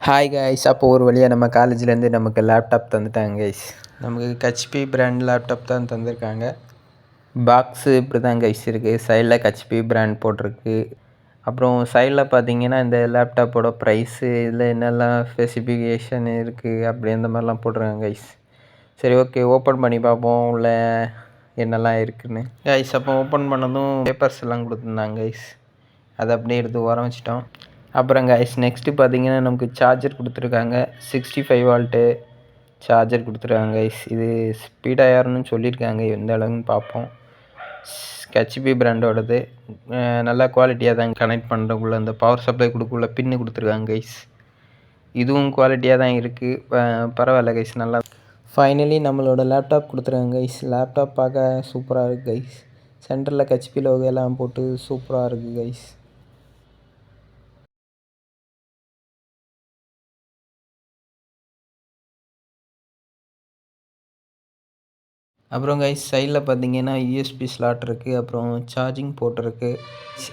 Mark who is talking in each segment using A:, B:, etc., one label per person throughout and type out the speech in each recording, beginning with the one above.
A: Hi guys. அப்போ ஒரு வழியாக நம்ம காலேஜ்லேருந்து நமக்கு லேப்டாப் தந்துட்டாங்க கைஸ். நமக்கு ஹெச்பி பிராண்ட் லேப்டாப் தான் தந்திருக்காங்க. பாக்ஸு இப்படி தான் கைஸ் இருக்குது. சைடில் ஹெச்பி பிராண்ட் போட்டிருக்கு. அப்புறம் சைடில் பார்த்தீங்கன்னா இந்த லேப்டாப்போட ப்ரைஸு, இதில் என்னெல்லாம் ஸ்பெசிஃபிகேஷன் இருக்குது அப்படி அந்த மாதிரிலாம் போட்டிருக்காங்க கைஸ். சரி, ஓகே, ஓப்பன் பண்ணி பார்ப்போம் உள்ள என்னெல்லாம் இருக்குதுன்னு கைஸ். அப்போ ஓப்பன் பண்ணதும் பேப்பர்ஸ் எல்லாம் கொடுத்துருந்தாங்க கைஸ். அதை அப்படியே எடுத்து ஓரம் வச்சிட்டோம். அப்புறம் கைஸ் நெக்ஸ்ட்டு பார்த்தீங்கன்னா நமக்கு சார்ஜர் கொடுத்துருக்காங்க. 65 வால்ட்டு சார்ஜர் கொடுத்துருக்காங்க கைஸ். இது ஸ்பீடாக ஏறணும்னு சொல்லியிருக்காங்க, எந்த அளவுன்னு பார்ப்போம். ஹெச்பி பிராண்டோடது நல்லா குவாலிட்டியாக தான் கனெக்ட் பண்ணுறக்குள்ள அந்த பவர் சப்ளை கொடுக்குள்ள பின்னு கொடுத்துருக்காங்க கைஸ். இதுவும் குவாலிட்டியாக தான் இருக்குது, பரவாயில்ல கைஸ், நல்லா. ஃபைனலி நம்மளோட லேப்டாப் கொடுத்துருக்காங்க கைஸ். லேப்டாப் பார்க்க சூப்பராக இருக்குது கைஸ். சென்டரில் ஹெச்பி லோகோ எல்லாம் போட்டு சூப்பராக இருக்குது கைஸ். அப்புறம் கைஸ் சைடில் பார்த்தீங்கன்னா யூஎஸ்பி ஸ்லாட் இருக்குது. அப்புறம் சார்ஜிங் போர்ட் இருக்குது.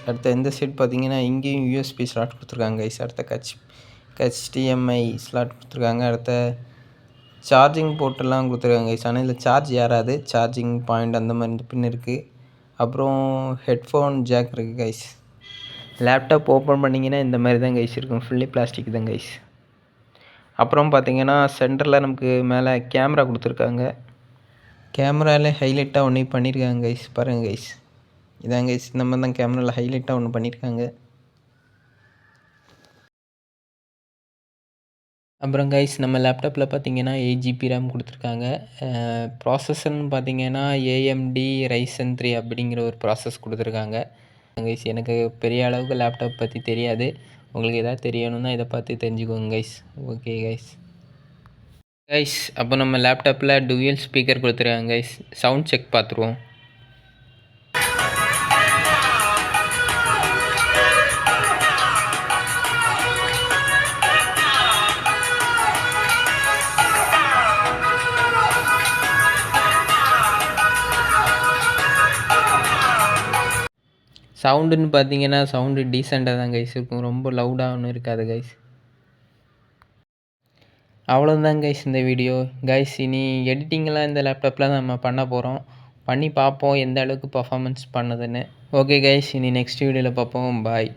A: அடுத்த இந்த சைட் பார்த்தீங்கன்னா இங்கேயும் யூஎஸ்பி ஸ்லாட் கொடுத்துருக்காங்க கைஸ். அடுத்த HDMI ஸ்லாட் கொடுத்துருக்காங்க. அடுத்த சார்ஜிங் போர்ட்டெல்லாம் கொடுத்துருக்காங்க கைஸ். ஆனால் இதில் சார்ஜ் ஏறாது, சார்ஜிங் பாயிண்ட் அந்த மாதிரி பின் இருக்குது. அப்புறம் ஹெட்ஃபோன் ஜாக் இருக்குது கைஸ். லேப்டாப் ஓப்பன் பண்ணிங்கன்னா இந்த மாதிரி தான் கைஸ் இருக்கும். ஃபுல்லி பிளாஸ்டிக் தான் கைஸ். அப்புறம் பார்த்தீங்கன்னா சென்டரில் நமக்கு மேலே கேமரா கொடுத்துருக்காங்க. கேமராவில் ஹைலைட்டாக ஒன்று பண்ணியிருக்காங்க கைஸ். பாருங்கள் கைஸ், இதாங்க கைஸ், நம்ம தான் கேமராவில் ஹைலைட்டாக ஒன்று பண்ணியிருக்காங்க. அப்புறம் கைஸ் நம்ம லேப்டாப்பில் பார்த்தீங்கன்னா 8 GB ரேம் கொடுத்துருக்காங்க. ப்ராசஸர்னு பார்த்தீங்கன்னா AMD Ryzen 3 அப்படிங்கிற ஒரு ப்ராசஸ் கொடுத்துருக்காங்க கைஸ். எனக்கு பெரிய அளவுக்கு லேப்டாப் பற்றி தெரியாது, உங்களுக்கு எதாவது தெரியணும்னா இதை பார்த்து தெரிஞ்சுக்கோங்க கைஸ். Okay guys. அப்போ நம்ம லேப்டாப்பில் டூயல் ஸ்பீக்கர் கொடுத்துருக்காங்க கைஸ். சவுண்ட் செக் பார்த்துருவோம். சவுண்டுன்னு பார்த்தீங்கன்னா சவுண்டு டீசெண்டாக தான் கைஸ் இருக்கும், ரொம்ப லவுடாக ஒன்றும் இருக்காது கைஸ். அவ்வளோதான் கைஸ் இந்த வீடியோ கைஸ். இனி எடிட்டிங்கெலாம் இந்த லேப்டாப்பில் தான் நம்ம பண்ண போகிறோம். பண்ணி பார்ப்போம் எந்த அளவுக்கு பர்ஃபார்மன்ஸ் பண்ணுதுன்னு. ஓகே கைஸ், இனி நெக்ஸ்ட் வீடியோவில் பார்ப்போம். பாய்.